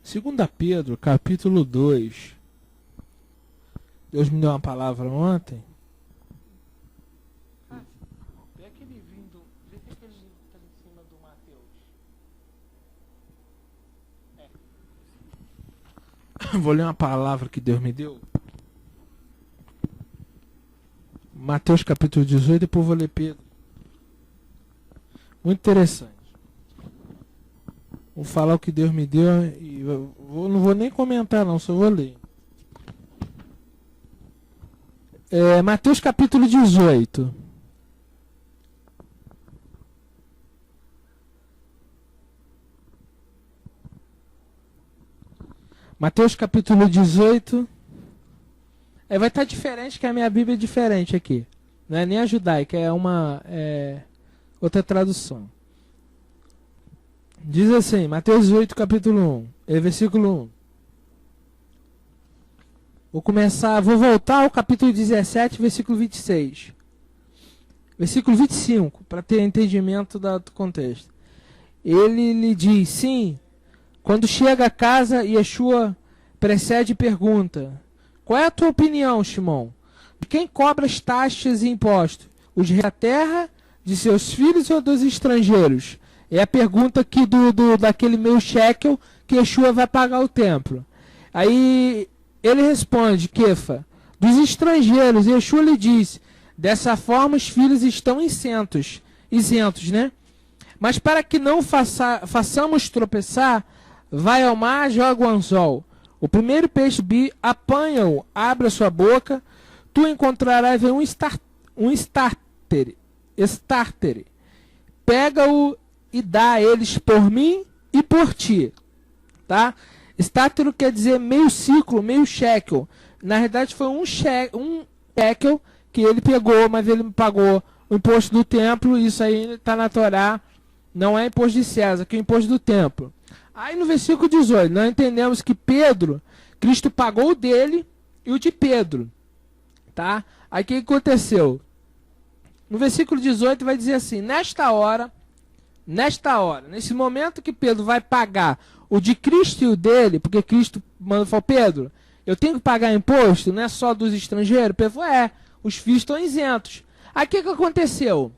2 Pedro, capítulo 2. Deus me deu uma palavra ontem. Pega aquele livro, vê se aquele livro está em cima do Mateus. Vou ler uma palavra que Deus me deu. Mateus capítulo 18, depois vou ler Pedro. Muito interessante. Vou falar o que Deus me deu e não vou nem comentar não, só vou ler. Mateus capítulo 18. Mateus capítulo 18. Vai estar diferente, que a minha Bíblia é diferente aqui. Não é nem a judaica, é uma outra tradução. Diz assim, Mateus 18, capítulo 1, versículo 1. Vou voltar ao capítulo 17, versículo 26. Versículo 25, para ter entendimento do contexto. Ele lhe diz, sim, quando chega a casa, Yeshua precede e pergunta, qual é a tua opinião, Shimon? De quem cobra as taxas e impostos? Os reis da terra, de seus filhos ou dos estrangeiros? É a pergunta aqui daquele meio shekel que Yeshua vai pagar o templo. Aí ele responde, Kefa, dos estrangeiros. E Yeshua lhe diz, dessa forma os filhos estão isentos, né? Mas para que não façamos tropeçar, vai ao mar, joga o anzol. O primeiro peixe apanha-o, abre a sua boca, tu encontrarás um starter. Pega-o e dá a eles por mim e por ti. Tá? Starter quer dizer meio ciclo, meio shekel. Na verdade foi um shekel que ele pegou, mas ele pagou o imposto do templo. Isso aí está na Torá. Não é imposto de César, que é o imposto do templo. Aí no versículo 18, nós entendemos que Cristo pagou o dele e o de Pedro. Tá? Aí o que aconteceu? No versículo 18 vai dizer assim, nesta hora, nesse momento que Pedro vai pagar o de Cristo e o dele, porque Cristo falou, Pedro, eu tenho que pagar imposto, não é só dos estrangeiros? Pedro falou, os filhos estão isentos. Aí o que aconteceu?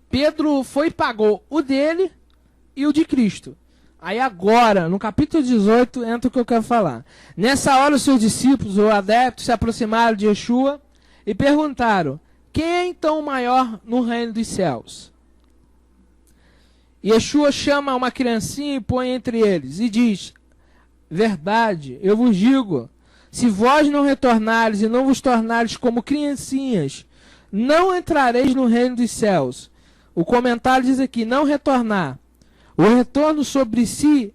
Pedro foi e pagou o dele e o de Cristo. Aí agora, no capítulo 18, entra o que eu quero falar. Nessa hora os seus discípulos, ou adeptos, se aproximaram de Yeshua e perguntaram, quem é então o maior no reino dos céus? Yeshua chama uma criancinha e põe entre eles e diz, verdade, eu vos digo, se vós não retornares e não vos tornares como criancinhas, não entrareis no reino dos céus. O comentário diz aqui, não retornar. O retorno sobre si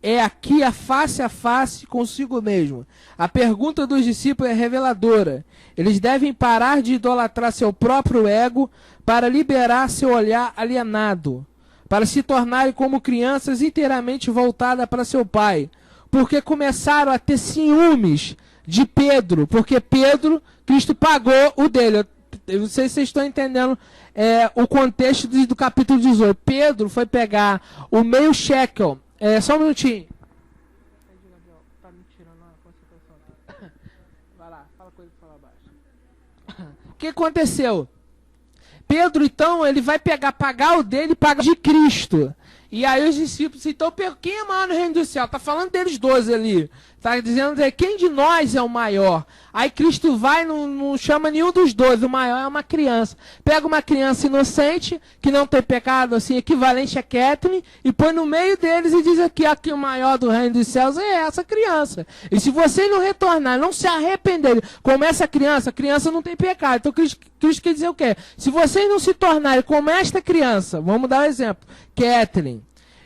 é aqui a face consigo mesmo. A pergunta dos discípulos é reveladora. Eles devem parar de idolatrar seu próprio ego para liberar seu olhar alienado, para se tornarem como crianças inteiramente voltadas para seu pai. Porque começaram a ter ciúmes de Pedro, porque Cristo pagou o dele. Eu não sei se vocês estão entendendo o contexto do capítulo 18. Pedro foi pegar o meio shekel. Só um minutinho. Tá me tirando a concentração. Vai lá, fala coisa pra falar baixo. O que aconteceu? Pedro, então, ele vai pagar o dele e pagar de Cristo. E aí os discípulos, então, quem é maior no reino do céu? Está falando deles 12 ali. Está dizendo, quem de nós é o maior? Aí Cristo vai, não chama nenhum dos 12, o maior é uma criança. Pega uma criança inocente, que não tem pecado, assim, equivalente a Catherine, e põe no meio deles e diz aqui o maior do reino dos céus é essa criança. E se você não retornar, não se arrepender, como essa criança, a criança não tem pecado. Então Cristo quer dizer o quê? Se vocês não se tornarem como esta criança, vamos dar um exemplo, Catherine,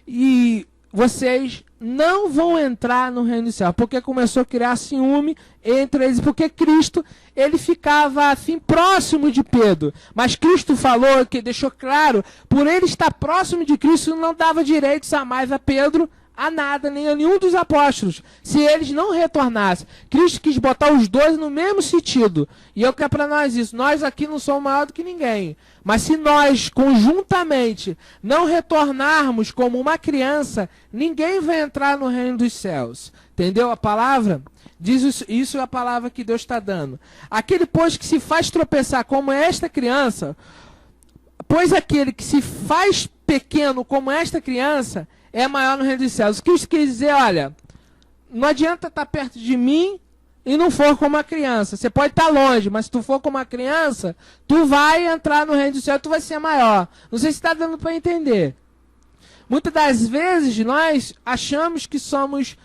e vocês não vão entrar no reino do céu, porque começou a criar ciúme entre eles, porque Cristo, ele ficava assim próximo de Pedro, mas Cristo falou, que deixou claro, por ele estar próximo de Cristo, não dava direitos a mais a Pedro a nada, nem a nenhum dos apóstolos, se eles não retornassem. Cristo quis botar os dois no mesmo sentido. E eu quero para nós isso. Nós aqui não somos maior do que ninguém. Mas se nós, conjuntamente, não retornarmos como uma criança, ninguém vai entrar no reino dos céus. Entendeu a palavra? Diz isso é a palavra que Deus está dando. Aquele, pois, que se faz tropeçar como esta criança, pois aquele que se faz pequeno como esta criança, é maior no reino dos céus. O que isso quer dizer? Olha, não adianta estar perto de mim e não for como uma criança. Você pode estar longe, mas se tu for como uma criança, tu vai entrar no reino dos céus, tu vai ser maior. Não sei se está dando para entender. Muitas das vezes nós achamos que somos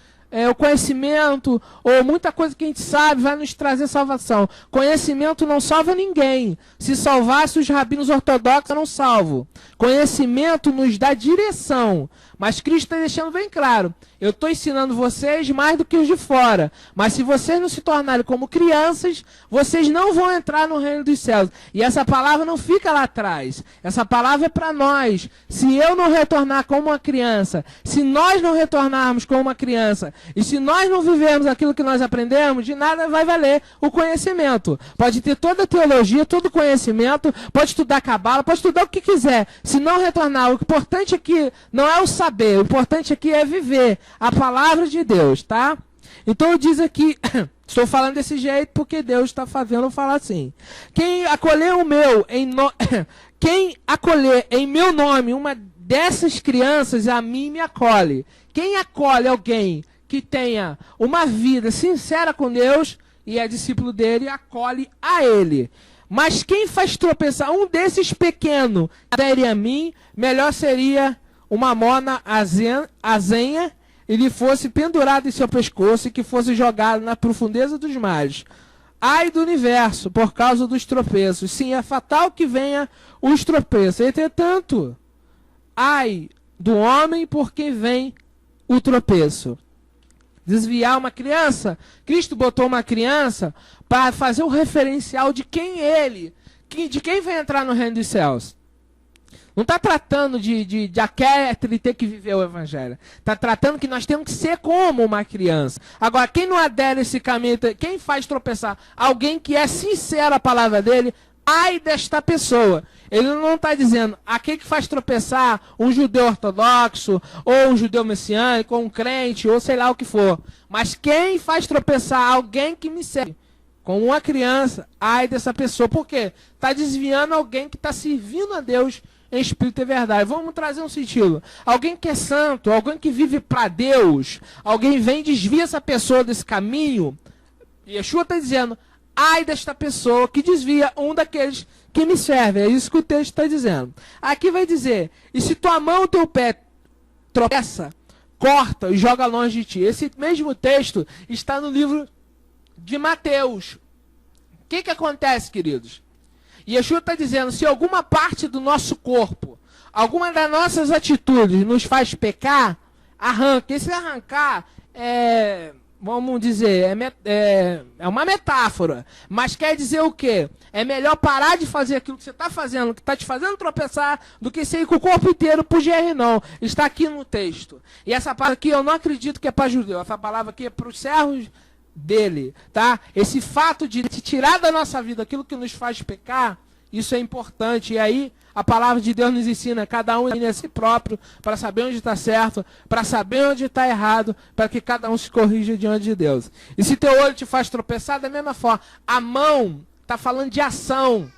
o conhecimento, ou muita coisa que a gente sabe vai nos trazer salvação. Conhecimento não salva ninguém. Se salvasse os rabinos ortodoxos, não salvo. Conhecimento nos dá direção. Mas Cristo está deixando bem claro, eu estou ensinando vocês mais do que os de fora. Mas se vocês não se tornarem como crianças, vocês não vão entrar no reino dos céus. E essa palavra não fica lá atrás. Essa palavra é para nós. Se eu não retornar como uma criança, se nós não retornarmos como uma criança, e se nós não vivermos aquilo que nós aprendemos, de nada vai valer o conhecimento. Pode ter toda a teologia, todo o conhecimento, pode estudar cabala, pode estudar o que quiser. Se não retornar, o importante aqui não é o saber, o importante aqui é viver a palavra de Deus, tá? Então diz aqui, estou falando desse jeito porque Deus está fazendo eu falar assim. Quem acolher quem acolher em meu nome uma dessas crianças, a mim me acolhe. Quem acolhe alguém que tenha uma vida sincera com Deus e é discípulo dele, acolhe a ele. Mas quem faz tropeçar um desses pequenos, adere a mim, melhor seria uma mona azenha e lhe fosse pendurado em seu pescoço e que fosse jogado na profundeza dos mares. Ai do universo, por causa dos tropeços. Sim, é fatal que venha os tropeços. Entretanto, ai do homem por quem vem o tropeço. Desviar uma criança, Cristo botou uma criança para fazer o referencial de quem de quem vai entrar no reino dos céus. Não está tratando de aquele ter que viver o evangelho. Está tratando que nós temos que ser como uma criança. Agora, quem não adere a esse caminho, quem faz tropeçar alguém que é sincero à palavra dele, ai desta pessoa. Ele não está dizendo, aquele que faz tropeçar um judeu ortodoxo, ou um judeu messiânico, ou um crente, ou sei lá o que for. Mas quem faz tropeçar alguém que me segue, como uma criança, ai dessa pessoa. Por quê? Está desviando alguém que está servindo a Deus em espírito e verdade. Vamos trazer um sentido. Alguém que é santo, alguém que vive para Deus, alguém vem e desvia essa pessoa desse caminho. Yeshua está dizendo, ai desta pessoa que desvia um daqueles que me servem. É isso que o texto está dizendo. Aqui vai dizer, e se tua mão ou teu pé tropeça, corta e joga longe de ti. Esse mesmo texto está no livro de Mateus. O que acontece, queridos? Yeshua está dizendo, se alguma parte do nosso corpo, alguma das nossas atitudes nos faz pecar, arranca. Esse arrancar vamos dizer, é uma metáfora. Mas quer dizer o quê? É melhor parar de fazer aquilo que você está fazendo, que está te fazendo tropeçar, do que ser com o corpo inteiro pro não. Está aqui no texto. E essa palavra aqui eu não acredito que é para judeu. Essa palavra aqui é para os servos dele, tá? Esse fato de tirar da nossa vida aquilo que nos faz pecar, isso é importante. E aí a palavra de Deus nos ensina, cada um a si próprio, para saber onde está certo, para saber onde está errado, para que cada um se corrija diante de Deus. E se teu olho te faz tropeçar, da mesma forma, a mão está falando de ação,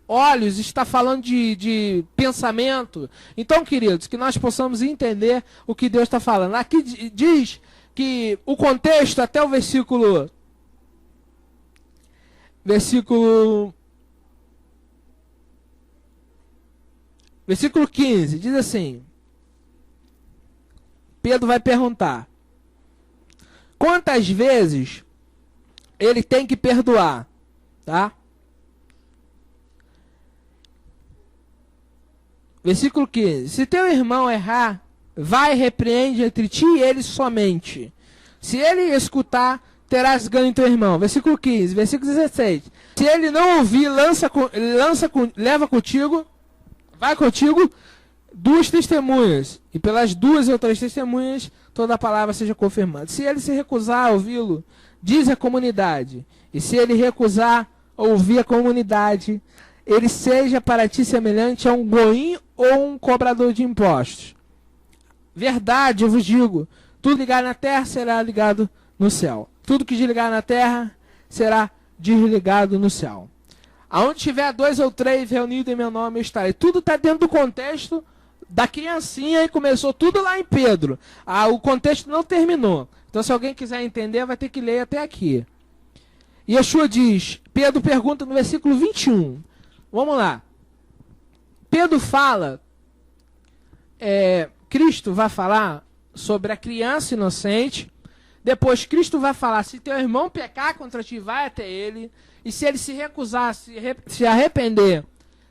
olhos está falando de pensamento. Então, queridos, que nós possamos entender o que Deus está falando. Aqui diz que o contexto, até o versículo 15, diz assim, Pedro vai perguntar, quantas vezes ele tem que perdoar, tá? Versículo 15, se teu irmão errar, vai e repreende entre ti e ele somente. Se ele escutar, terás ganho em teu irmão. Versículo 15. Versículo 16. Se ele não ouvir, leva contigo, vai contigo, duas testemunhas, e pelas duas ou três testemunhas, toda a palavra seja confirmada. Se ele se recusar a ouvi-lo, diz a comunidade, e se ele recusar a ouvir a comunidade, ele seja para ti semelhante a um goim ou um cobrador de impostos. Verdade, eu vos digo, tudo ligado na terra será ligado no céu. Tudo que desligar na terra será desligado no céu. Aonde tiver 2 ou 3 reunidos em meu nome, eu estarei. Tudo está dentro do contexto da criancinha e começou tudo lá em Pedro. O contexto não terminou. Então, se alguém quiser entender, vai ter que ler até aqui. Yeshua diz, Pedro pergunta no versículo 21. Vamos lá. Pedro fala, Cristo vai falar sobre a criança inocente. Depois Cristo vai falar, se teu irmão pecar contra ti, vai até ele. E se ele se recusar, se arrepender,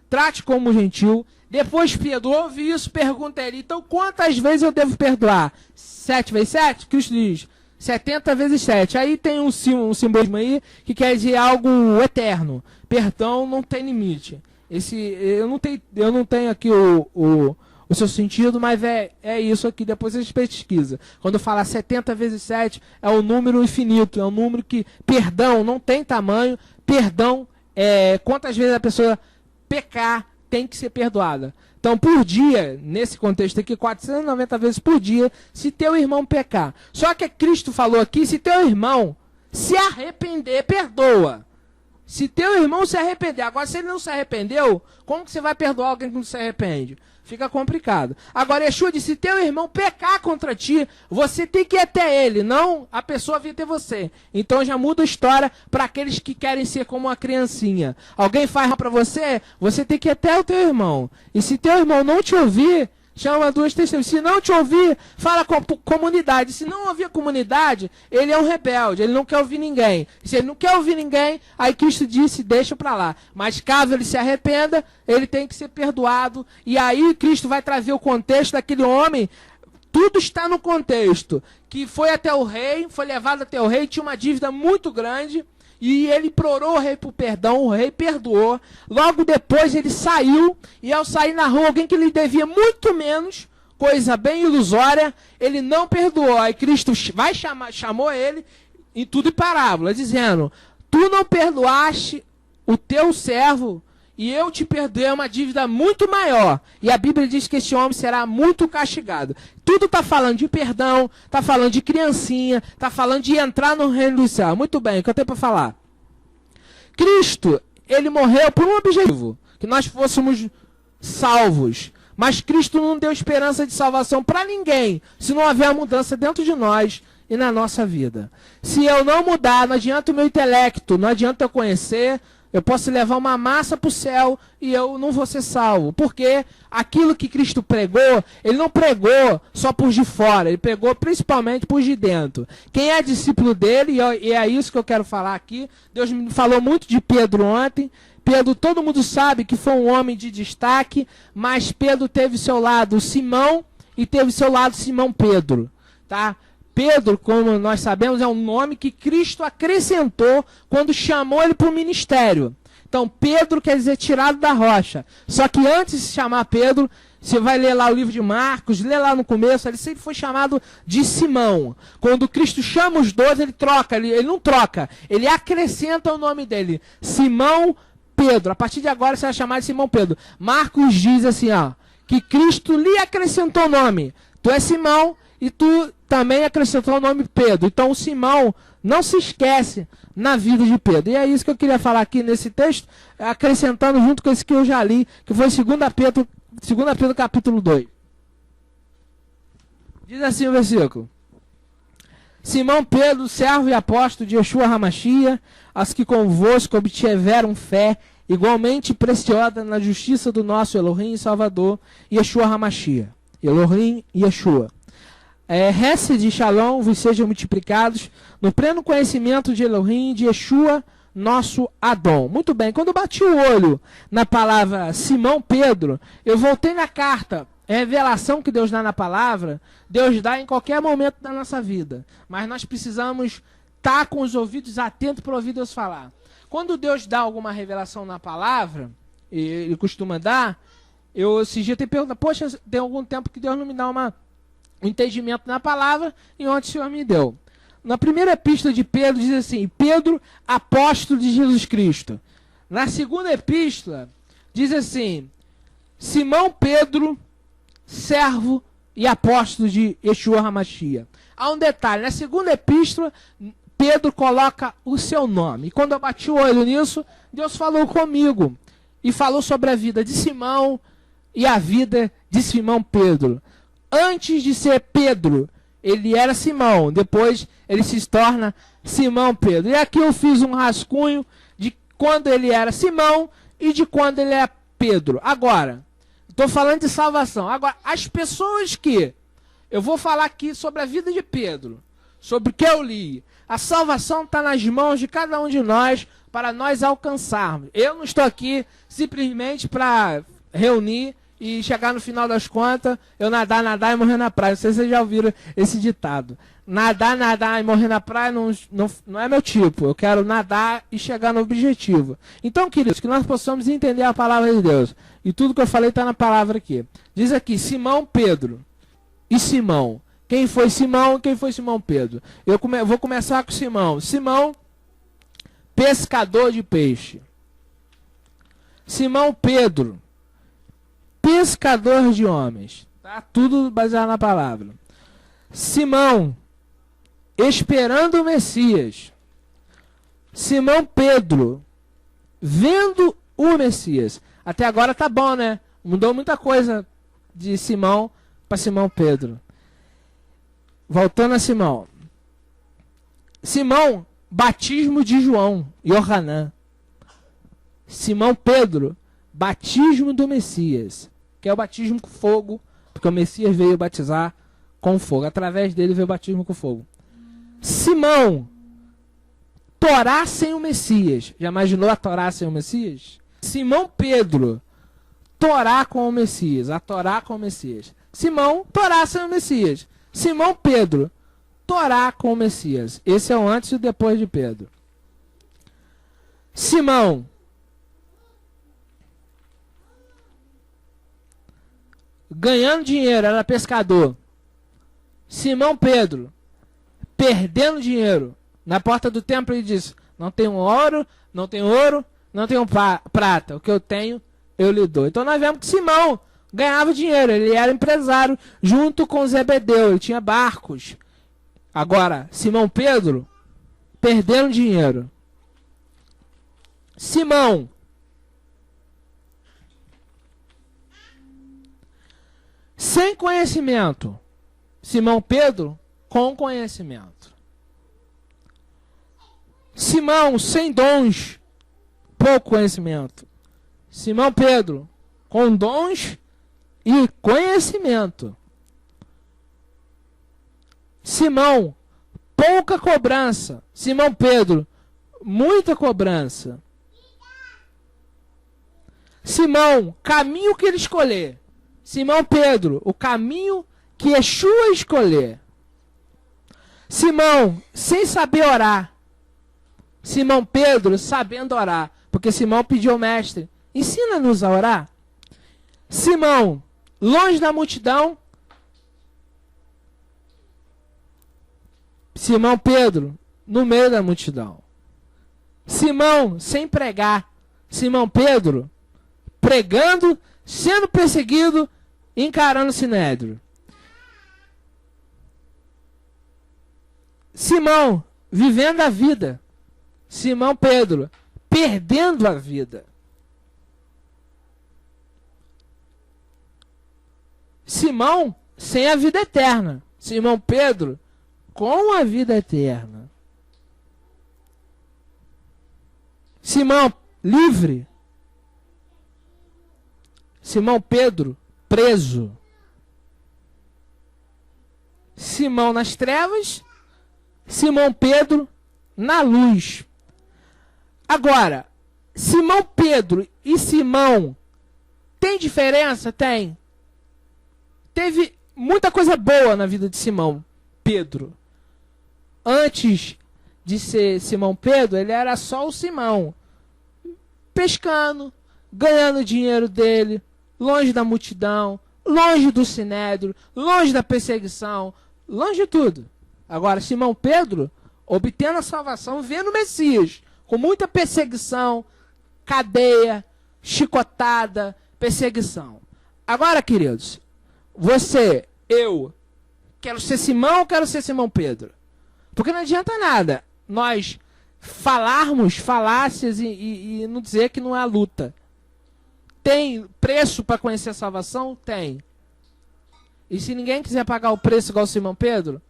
trate como gentil. Depois Pedro ouve isso, pergunta a ele, então quantas vezes eu devo perdoar? 7 vezes 7? Cristo diz, 70 vezes 7. Aí tem um simbolismo aí que quer dizer algo eterno. Perdão não tem limite. Eu não tenho aqui o seu sentido, mas é isso aqui, depois a gente pesquisa. Quando fala 70 vezes 7, é um número infinito, é um número que, perdão, não tem tamanho, perdão, quantas vezes a pessoa pecar, tem que ser perdoada. Então, por dia, nesse contexto aqui, 490 vezes por dia, se teu irmão pecar. Só que Cristo falou aqui, se teu irmão se arrepender, perdoa. Se teu irmão se arrepender, agora se ele não se arrependeu, como que você vai perdoar alguém que não se arrepende? Fica complicado. Agora, Yeshua disse, se teu irmão pecar contra ti, você tem que ir até ele, não a pessoa vir até você. Então já muda a história para aqueles que querem ser como uma criancinha. Alguém faz mal para você, você tem que ir até o teu irmão. E se teu irmão não te ouvir, chama 2 testemunhas. Se não te ouvir, fala com a comunidade. Se não ouvir a comunidade, ele é um rebelde, ele não quer ouvir ninguém. Se ele não quer ouvir ninguém, aí Cristo disse, deixa para lá. Mas caso ele se arrependa, ele tem que ser perdoado. E aí Cristo vai trazer o contexto daquele homem. Tudo está no contexto. Que foi até o rei, foi levado até o rei, tinha uma dívida muito grande. E ele implorou o rei por perdão, o rei perdoou. Logo depois ele saiu, e ao sair na rua, alguém que lhe devia muito menos, coisa bem ilusória, ele não perdoou. Aí Cristo chamou ele em tudo em parábola, dizendo, tu não perdoaste o teu servo, e eu te perdoei uma dívida muito maior. E a Bíblia diz que esse homem será muito castigado. Tudo está falando de perdão, está falando de criancinha, está falando de entrar no reino do céu. Muito bem, o que eu tenho para falar? Cristo, ele morreu por um objetivo, que nós fôssemos salvos. Mas Cristo não deu esperança de salvação para ninguém, se não houver mudança dentro de nós e na nossa vida. Se eu não mudar, não adianta o meu intelecto, não adianta eu conhecer. Eu posso levar uma massa para o céu e eu não vou ser salvo. Porque aquilo que Cristo pregou, ele não pregou só por de fora, ele pregou principalmente por de dentro. Quem é discípulo dele, e é isso que eu quero falar aqui, Deus me falou muito de Pedro ontem. Pedro, todo mundo sabe que foi um homem de destaque, mas Pedro teve seu lado Simão e teve seu lado Simão Pedro, tá? Pedro, como nós sabemos, é um nome que Cristo acrescentou quando chamou ele para o ministério. Então, Pedro quer dizer tirado da rocha. Só que antes de se chamar Pedro, você vai ler lá o livro de Marcos, lê lá no começo, ele sempre foi chamado de Simão. Quando Cristo chama os 12, ele troca, ele não troca, ele acrescenta o nome dele. Simão Pedro. A partir de agora você vai chamar de Simão Pedro. Marcos diz assim, ó, que Cristo lhe acrescentou o nome. Tu és Simão, e tu também acrescentou o nome Pedro. Então o Simão não se esquece na vida de Pedro. E é isso que eu queria falar aqui nesse texto, acrescentando junto com esse que eu já li, que foi 2 Pedro capítulo 2. Diz assim o versículo. Simão Pedro, servo e apóstolo de Yeshua HaMashiach, as que convosco obtiveram fé, igualmente preciosa na justiça do nosso Elohim e Salvador, Yeshua HaMashiach. Elohim e Yeshua. Hesed e Shalom vos sejam multiplicados no pleno conhecimento de Elohim e de Yeshua, nosso Adon. Muito bem, quando eu bati o olho na palavra Simão Pedro, eu voltei na carta, revelação que Deus dá na palavra, Deus dá em qualquer momento da nossa vida. Mas nós precisamos estar com os ouvidos atentos para ouvir Deus falar. Quando Deus dá alguma revelação na palavra, Ele costuma dar, Eu esses dias tenho perguntado, poxa, tem algum tempo que Deus não me dá um entendimento na palavra, e ontem o Senhor me deu. Na primeira epístola de Pedro diz assim, Pedro, apóstolo de Jesus Cristo. Na segunda epístola diz assim, Simão Pedro, servo e apóstolo de Yeshua HaMashiach. Há um detalhe, na segunda epístola, Pedro coloca o seu nome. E quando eu bati o olho nisso, Deus falou comigo. E falou sobre a vida de Simão e a vida de Simão Pedro. Antes de ser Pedro, ele era Simão. Depois ele se torna Simão Pedro. E aqui eu fiz um rascunho de quando ele era Simão e de quando ele é Pedro. Agora, estou falando de salvação. Agora, as pessoas que... Eu vou falar aqui sobre a vida de Pedro. Sobre o que eu li. A salvação está nas mãos de cada um de nós para nós alcançarmos. Eu não estou aqui simplesmente para reunir e chegar no final das contas, eu nadar e morrer na praia. Não sei se vocês já ouviram esse ditado. Nadar e morrer na praia não é meu tipo. Eu quero nadar e chegar no objetivo. Então, queridos, que nós possamos entender a palavra de Deus. E tudo que eu falei está na palavra aqui. Diz aqui, Simão Pedro e Simão. Quem foi Simão e quem foi Simão Pedro? Eu vou começar com Simão. Simão, pescador de peixe. Simão Pedro, pescador de homens. Tá? Tudo baseado na palavra. Simão, esperando o Messias. Simão Pedro, vendo o Messias. Até agora tá bom, né? Mudou muita coisa de Simão para Simão Pedro. Voltando a Simão. Simão, batismo de João, Yohanan. Simão Pedro, batismo do Messias, que é o batismo com fogo, porque o Messias veio batizar com fogo. Através dele veio o batismo com fogo. Simão, Torá sem o Messias. Já imaginou a Torá sem o Messias? Simão Pedro, Torá com o Messias. A Torá com o Messias. Simão, Torá sem o Messias. Simão Pedro, Torá com o Messias. Esse é o antes e o depois de Pedro. Simão, ganhando dinheiro, era pescador. Simão Pedro, perdendo dinheiro. Na porta do templo ele disse, não tenho ouro, não tenho prata. O que eu tenho, eu lhe dou. Então nós vemos que Simão ganhava dinheiro, ele era empresário junto com Zebedeu, ele tinha barcos. Agora, Simão Pedro, perdendo dinheiro. Simão, sem conhecimento. Simão Pedro, com conhecimento. Simão, sem dons, pouco conhecimento. Simão Pedro, com dons e conhecimento. Simão, pouca cobrança. Simão Pedro, muita cobrança. Simão, caminho que ele escolher. Simão Pedro, o caminho que Yeshua escolher. Simão, sem saber orar. Simão Pedro, sabendo orar. Porque Simão pediu ao mestre, ensina-nos a orar. Simão, longe da multidão. Simão Pedro, no meio da multidão. Simão, sem pregar. Simão Pedro, pregando, sendo perseguido, encarando o sinédrio. Simão, vivendo a vida. Simão Pedro, perdendo a vida. Simão, sem a vida eterna. Simão Pedro, com a vida eterna. Simão, livre. Simão Pedro, preso. Simão nas trevas. Simão Pedro, na luz. Agora, Simão Pedro e Simão, tem diferença? Tem. Teve muita coisa boa na vida de Simão Pedro. Antes de ser Simão Pedro, ele era só o Simão. Pescando, ganhando dinheiro dele, longe da multidão, longe do sinédrio, longe da perseguição, longe de tudo. Agora, Simão Pedro, obtendo a salvação, vendo o Messias, com muita perseguição, cadeia, chicotada, perseguição. Agora, queridos, você, eu, quero ser Simão ou quero ser Simão Pedro? Porque não adianta nada nós falarmos falácias e não dizer que não é a luta. Tem preço para conhecer a salvação? Tem. E se ninguém quiser pagar o preço igual Simão Pedro,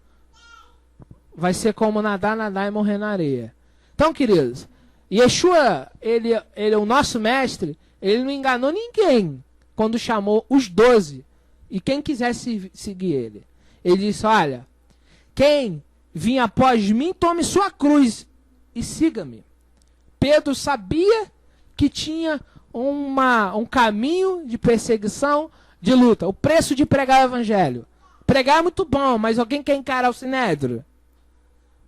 vai ser como nadar e morrer na areia. Então, queridos, Yeshua, ele é o nosso mestre, ele não enganou ninguém quando chamou os 12 e quem quisesse seguir ele. Ele disse, olha, quem vir após mim, tome sua cruz e siga-me. Pedro sabia que tinha um caminho de perseguição, de luta. O preço de pregar o evangelho. Pregar é muito bom, mas alguém quer encarar o sinédrio?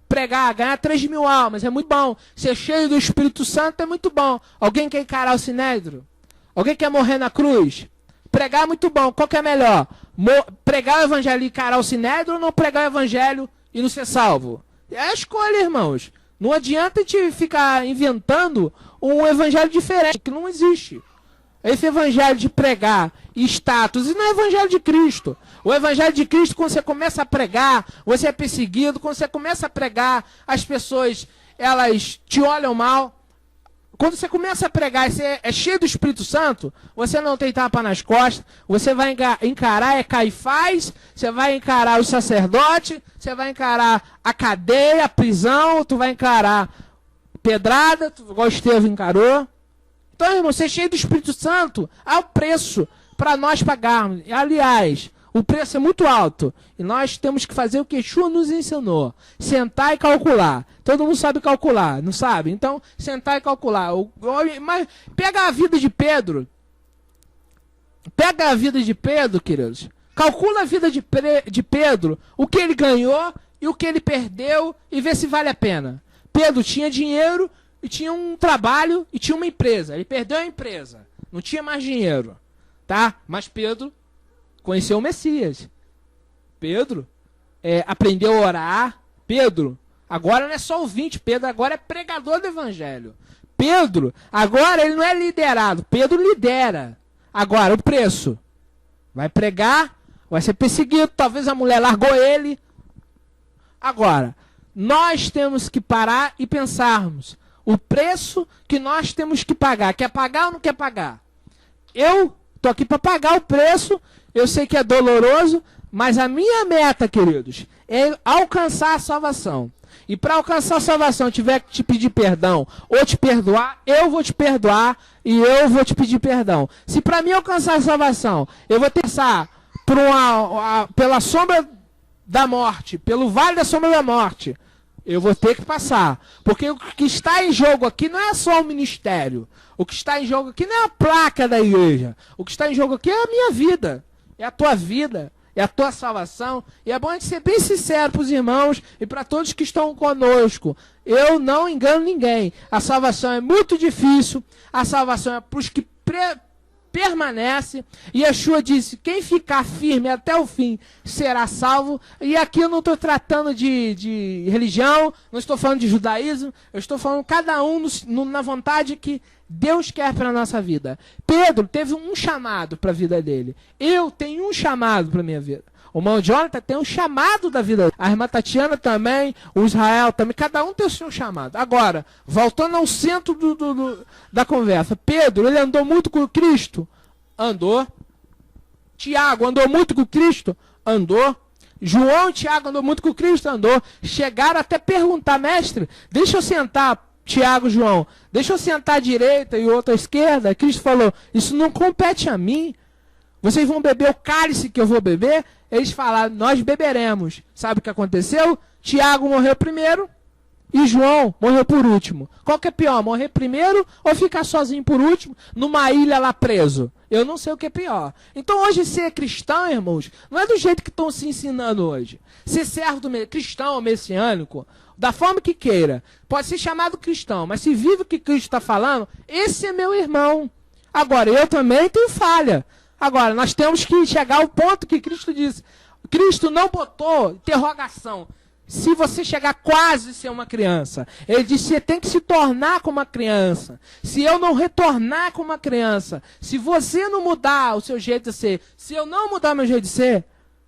Pregar, ganhar 3.000 almas é muito bom. Ser cheio do Espírito Santo é muito bom. Alguém quer encarar o sinédrio? Alguém quer morrer na cruz? Pregar é muito bom. Qual que é melhor? Pregar o evangelho e encarar o sinédrio ou não pregar o evangelho e não ser salvo? É a escolha, irmãos. Não adianta a gente ficar inventando um evangelho diferente, que não existe. Esse evangelho de pregar e status, e não é o evangelho de Cristo. O evangelho de Cristo, quando você começa a pregar, você é perseguido. Quando você começa a pregar, as pessoas, elas te olham mal. Quando você começa a pregar e você é cheio do Espírito Santo, você não tem tapa nas costas, você vai encarar Caifás, você vai encarar o sacerdote, você vai encarar a cadeia, a prisão, tu vai encarar pedrada, igual o Estevão encarou. Então, irmão, ser cheio do Espírito Santo há o preço para nós pagarmos. Aliás, o preço é muito alto. E nós temos que fazer o que Yeshua nos ensinou. Sentar e calcular. Todo mundo sabe calcular, não sabe? Então, sentar e calcular. Mas pega a vida de Pedro. Pega a vida de Pedro, queridos. Calcula a vida de Pedro. O que ele ganhou e o que ele perdeu. E vê se vale a pena. Pedro tinha dinheiro e tinha um trabalho e tinha uma empresa. Ele perdeu a empresa. Não tinha mais dinheiro. Tá? Mas Pedro conheceu o Messias. Pedro aprendeu a orar. Pedro agora não é só ouvinte. Pedro agora é pregador do evangelho. Pedro agora ele não é liderado. Pedro lidera. Agora o preço. Vai pregar. Vai ser perseguido. Talvez a mulher largou ele. Agora, nós temos que parar e pensarmos. O preço que nós temos que pagar. Quer pagar ou não quer pagar? Eu estou aqui para pagar o preço. Eu sei que é doloroso, mas a minha meta, queridos, é alcançar a salvação. E para alcançar a salvação, tiver que te pedir perdão ou te perdoar, eu vou te perdoar e eu vou te pedir perdão. Se para mim alcançar a salvação, eu vou passar pela sombra da morte, pelo vale da sombra da morte, eu vou ter que passar. Porque o que está em jogo aqui não é só o ministério. O que está em jogo aqui não é a placa da igreja. O que está em jogo aqui é a minha vida. É a tua vida. É a tua salvação. E é bom a gente ser bem sincero para os irmãos e para todos que estão conosco. Eu não engano ninguém. A salvação é muito difícil. A salvação é para os que permanece. E Yeshua disse, quem ficar firme até o fim será salvo. E aqui eu não estou tratando de religião, não estou falando de judaísmo, eu estou falando cada um na vontade que Deus quer para a nossa vida. Pedro teve um chamado para a vida dele. Eu tenho um chamado para a minha vida. O irmão Jonathan tem um chamado da vida. A irmã Tatiana também, o Israel também. Cada um tem o seu chamado. Agora, voltando ao centro da conversa. Pedro, ele andou muito com Cristo? Andou. Tiago andou muito com Cristo? Andou. João e Tiago andou muito com Cristo? Andou. Chegaram até perguntar, mestre, deixa eu sentar, Tiago e João, deixa eu sentar à direita e outra à esquerda. Cristo falou, isso não compete a mim. Vocês vão beber o cálice que eu vou beber? Eles falaram, nós beberemos. Sabe o que aconteceu? Tiago morreu primeiro e João morreu por último. Qual que é pior, morrer primeiro ou ficar sozinho por último, numa ilha lá preso? Eu não sei o que é pior. Então hoje ser cristão, irmãos, não é do jeito que estão se ensinando hoje. Ser servo do cristão ou messiânico, da forma que queira, pode ser chamado cristão, mas se vive o que Cristo está falando, esse é meu irmão. Agora, eu também tenho falha. Agora, nós temos que chegar ao ponto que Cristo disse. Cristo não botou interrogação. Se você chegar quase a ser uma criança, ele disse, você tem que se tornar como uma criança. Se eu não retornar como uma criança, se você não mudar o seu jeito de ser, se eu não mudar meu jeito de ser,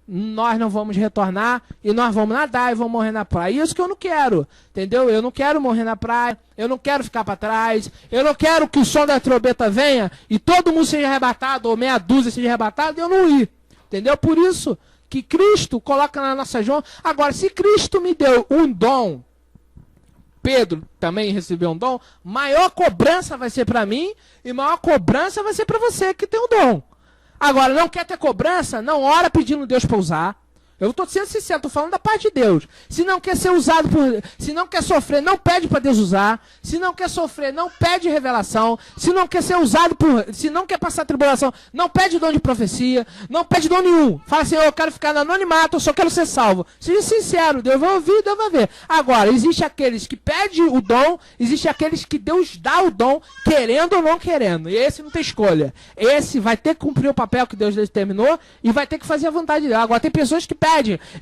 nós não vamos retornar e nós vamos nadar e vamos morrer na praia. Isso que eu não quero, entendeu? Eu não quero morrer na praia, eu não quero ficar para trás, eu não quero que o som da trombeta venha e todo mundo seja arrebatado, ou meia dúzia seja arrebatado e eu não ir, entendeu? Por isso que Cristo coloca na nossa mão. Agora, se Cristo me deu um dom, Pedro também recebeu um dom, maior cobrança vai ser para mim e maior cobrança vai ser para você que tem o dom. Agora, não quer ter cobrança? Não ora pedindo Deus para usar. Eu estou sendo sincero, estou falando da parte de Deus. Se não quer ser usado por... Se não quer sofrer, não pede para Deus usar. Se não quer sofrer, não pede revelação. Se não quer ser usado por... Se não quer passar tribulação, não pede dom de profecia. Não pede dom nenhum. Fala assim, eu quero ficar no anonimato, eu só quero ser salvo. Seja sincero, Deus vai ouvir, Deus vai ver. Agora, existe aqueles que pedem o dom, existe aqueles que Deus dá o dom, querendo ou não querendo. E esse não tem escolha. Esse vai ter que cumprir o papel que Deus determinou e vai ter que fazer a vontade dele. Agora, tem pessoas que pedem.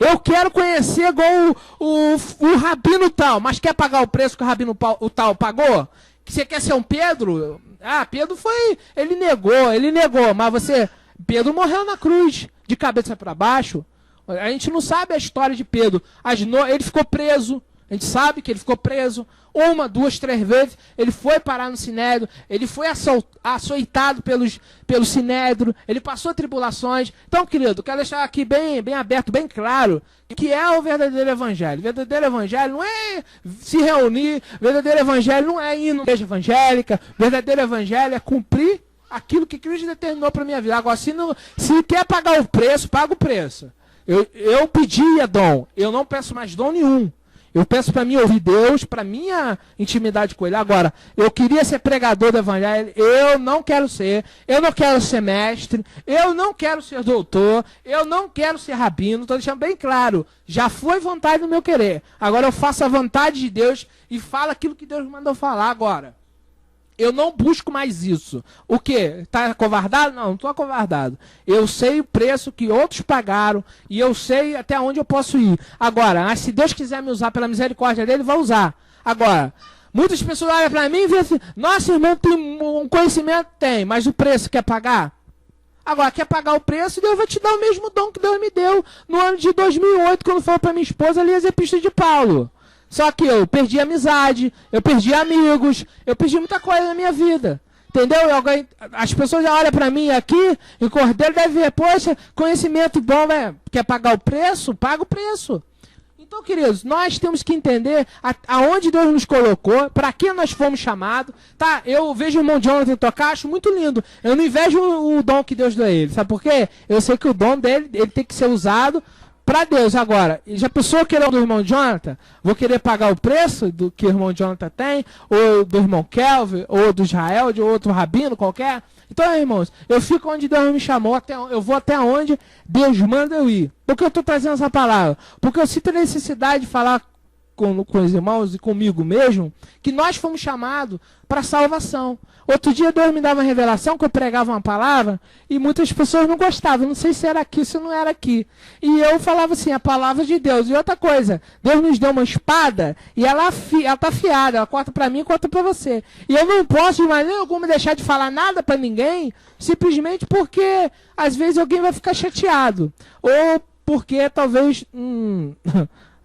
Eu quero conhecer igual o Rabino tal, mas quer pagar o preço que o Rabino tal pagou? Que você quer ser um Pedro? Ah, Pedro foi... Ele negou, mas você... Pedro morreu na cruz, de cabeça para baixo. A gente não sabe a história de Pedro. Ele ficou preso. A gente sabe que ele ficou preso 1, 2, 3 vezes. Ele foi parar no Sinédrio. Ele foi açoitado pelo Sinédrio. Ele passou tribulações. Então, querido, quero deixar aqui bem aberto, bem claro, que é o verdadeiro evangelho. O verdadeiro evangelho não é se reunir. O verdadeiro evangelho não é ir na igreja evangélica. O verdadeiro evangelho é cumprir aquilo que Cristo determinou para a minha vida. Agora, se quer pagar o preço, paga o preço. Eu pedia dom. Eu não peço mais dom nenhum. Eu peço para mim ouvir Deus, para minha intimidade com Ele. Agora, eu queria ser pregador do Evangelho, eu não quero ser mestre, eu não quero ser doutor, eu não quero ser rabino, estou deixando bem claro, já foi vontade do meu querer. Agora eu faço a vontade de Deus e falo aquilo que Deus me mandou falar agora. Eu não busco mais isso. O quê? Está acovardado? Não estou acovardado. Eu sei o preço que outros pagaram e eu sei até onde eu posso ir. Agora, se Deus quiser me usar pela misericórdia dele, vai usar. Agora, muitas pessoas olham para mim e dizem assim, nossa, irmão, tem um conhecimento? Tem, mas o preço quer pagar? Agora, quer pagar o preço, Deus vai te dar o mesmo dom que Deus me deu no ano de 2008, quando falou para minha esposa ler as epístolas de Paulo. Só que eu perdi amizade, eu perdi amigos, eu perdi muita coisa na minha vida. Entendeu? As pessoas já olham para mim aqui, e o cordeiro deve ver, poxa, conhecimento bom, quer pagar o preço? Paga o preço. Então, queridos, nós temos que entender aonde Deus nos colocou, para que nós fomos chamados. Tá, eu vejo o irmão Jonathan tocar, acho muito lindo. Eu não invejo o dom que Deus deu a ele. Sabe por quê? Eu sei que o dom dele, ele tem que ser usado para Deus. Agora, já pensou querer do irmão Jonathan? Vou querer pagar o preço do que o irmão Jonathan tem? Ou do irmão Kelvin? Ou do Israel? De outro rabino qualquer? Então, irmãos, eu fico onde Deus me chamou, eu vou até onde Deus manda eu ir. Por que eu estou trazendo essa palavra? Porque eu sinto a necessidade de falar com os irmãos e comigo mesmo, que nós fomos chamados para salvação. Outro dia Deus me dava uma revelação que eu pregava uma palavra e muitas pessoas não gostavam. Não sei se era aqui, se não era aqui. E eu falava assim, a palavra de Deus. E outra coisa, Deus nos deu uma espada e ela está afiada. Ela corta para mim e corta para você. E eu não posso de maneira alguma deixar de falar nada para ninguém, simplesmente porque às vezes alguém vai ficar chateado. Ou porque talvez...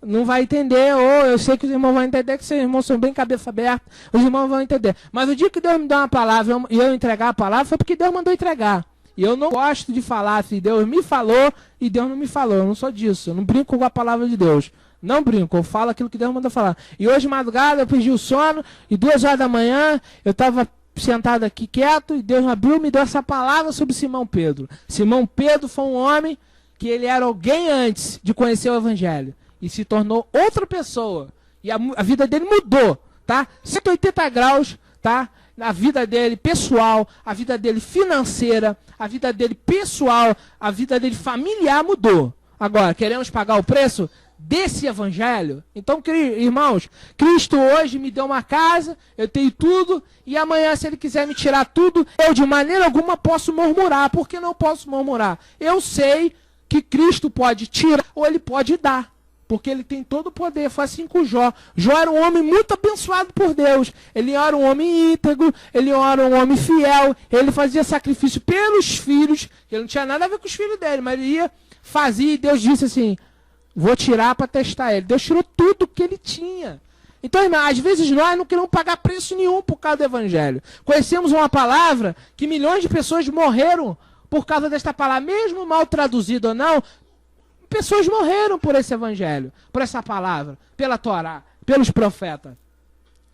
não vai entender, ou eu sei que os irmãos vão entender, que os irmãos são bem cabeça aberta, os irmãos vão entender. Mas o dia que Deus me deu uma palavra e eu entregar a palavra, foi porque Deus mandou entregar. E eu não gosto de falar assim, Deus me falou e Deus não me falou. Eu não sou disso, eu não brinco com a palavra de Deus. Não brinco, eu falo aquilo que Deus mandou falar. E hoje de madrugada eu perdi o sono, e 2 horas da manhã eu estava sentado aqui quieto, e Deus abriu e me deu essa palavra sobre Simão Pedro. Simão Pedro foi um homem que ele era alguém antes de conhecer o Evangelho. E se tornou outra pessoa. E a vida dele mudou, tá? 180 graus, tá? A vida dele pessoal, a vida dele financeira, a vida dele pessoal, a vida dele familiar mudou. Agora, queremos pagar o preço desse evangelho? Então, irmãos, Cristo hoje me deu uma casa, eu tenho tudo, e amanhã, se ele quiser me tirar tudo, eu de maneira alguma posso murmurar. Por que não posso murmurar? Eu sei que Cristo pode tirar ou ele pode dar, porque ele tem todo o poder. Foi assim com Jó. Jó era um homem muito abençoado por Deus. Ele era um homem íntegro, ele era um homem fiel, ele fazia sacrifício pelos filhos, que não tinha nada a ver com os filhos dele, mas ele ia, fazia, e Deus disse assim, vou tirar para testar ele. Deus tirou tudo que ele tinha. Então, irmão, às vezes nós não queremos pagar preço nenhum por causa do evangelho. Conhecemos uma palavra que milhões de pessoas morreram por causa desta palavra, mesmo mal traduzida ou não, pessoas morreram por esse evangelho, por essa palavra, pela Torá, pelos profetas.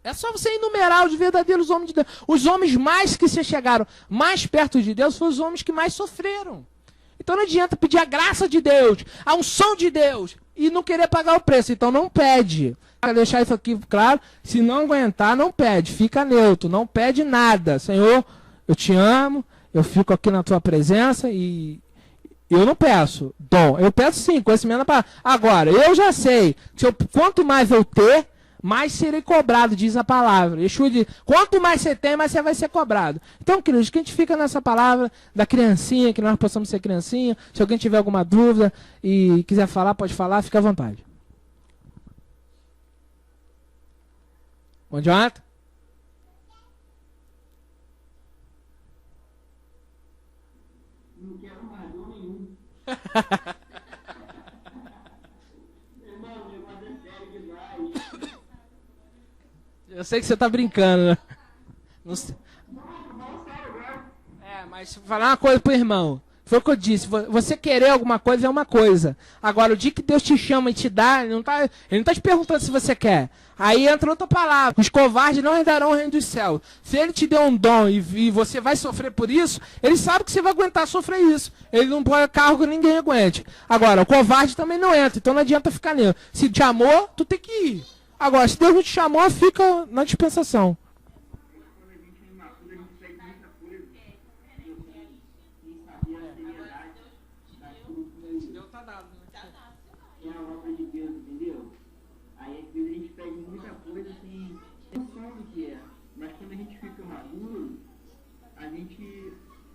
É só você enumerar os verdadeiros homens de Deus. Os homens mais que se chegaram mais perto de Deus foram os homens que mais sofreram. Então não adianta pedir a graça de Deus, a unção de Deus, e não querer pagar o preço. Então não pede. Para deixar isso aqui claro, se não aguentar, não pede. Fica neutro, não pede nada. Senhor, eu te amo, eu fico aqui na tua presença e eu não peço dom. Eu peço sim, conhecimento da palavra. Agora, eu já sei que quanto mais eu ter, mais serei cobrado, diz a palavra. Yeshua diz, quanto mais você tem, mais você vai ser cobrado. Então, queridos, que a gente fica nessa palavra da criancinha, que nós possamos ser criancinha. Se alguém tiver alguma dúvida e quiser falar, pode falar, fica à vontade. Bom, Jonathan? Não quero mais dom nenhum. Irmão, eu vou ser sério demais. Eu sei que você tá brincando, né? Não sei. Mas falar uma coisa pro irmão. Foi o que eu disse. Você querer alguma coisa é uma coisa. Agora, o dia que Deus te chama e te dá, ele não tá te perguntando se você quer. Aí entra outra palavra. Os covardes não herdarão o reino dos céus. Se ele te deu um dom e você vai sofrer por isso, ele sabe que você vai aguentar sofrer isso. Ele não põe cargo que ninguém aguente. Agora, o covarde também não entra. Então não adianta ficar nele. Se te amou, tu tem que ir. Agora, se Deus não te chamou, fica na dispensação.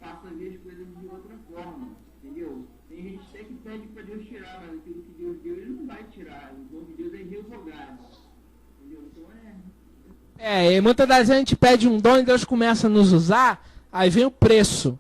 Passa a ver as coisas de outra forma, entendeu? Tem gente até que pede para Deus tirar, mas aquilo que Deus deu, ele não vai tirar. O dom de Deus é irrevogável, entendeu? Então e muitas das vezes a gente pede um dom e Deus começa a nos usar, aí vem o preço.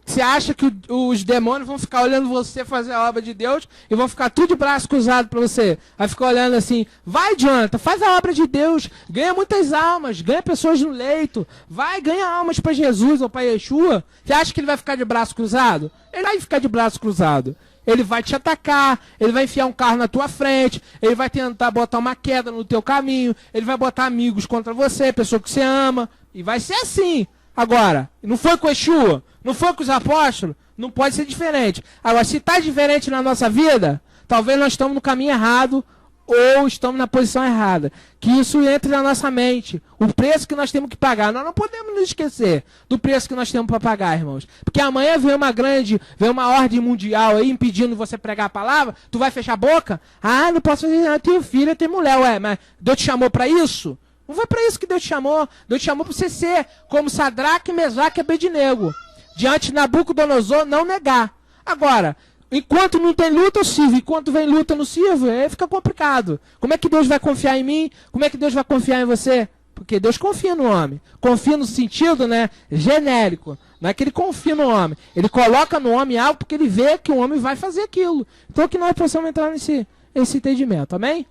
Você acha que os demônios vão ficar olhando você fazer a obra de Deus e vão ficar tudo de braço cruzado para você? Vai ficar olhando assim, vai, Jonathan, faz a obra de Deus, ganha muitas almas, ganha pessoas no leito, vai, ganha almas para Jesus ou para Yeshua. Você acha que ele vai ficar de braço cruzado? Ele vai ficar de braço cruzado. Ele vai te atacar, ele vai enfiar um carro na tua frente, ele vai tentar botar uma queda no teu caminho, ele vai botar amigos contra você, pessoa que você ama, e vai ser assim. Agora, não foi com Yeshua, não foi com os apóstolos, não pode ser diferente. Agora, se está diferente na nossa vida, talvez nós estamos no caminho errado ou estamos na posição errada. Que isso entre na nossa mente. O preço que nós temos que pagar. Nós não podemos nos esquecer do preço que nós temos para pagar, irmãos. Porque amanhã vem uma ordem mundial aí impedindo você pregar a palavra, tu vai fechar a boca? Ah, não posso fazer nada, eu tenho filho, eu tenho mulher. Ué, mas Deus te chamou para isso? Não foi para isso que Deus te chamou. Deus te chamou para você ser como Sadraque, Mesaque e Abednego. Diante de Nabucodonosor, não negar. Agora, enquanto não tem luta, eu sirvo. Enquanto vem luta, eu não sirvo. Aí fica complicado. Como é que Deus vai confiar em mim? Como é que Deus vai confiar em você? Porque Deus confia no homem. Confia no sentido, né, genérico. Não é que ele confia no homem. Ele coloca no homem algo porque ele vê que o homem vai fazer aquilo. Então que nós possamos entrar nesse entendimento. Amém?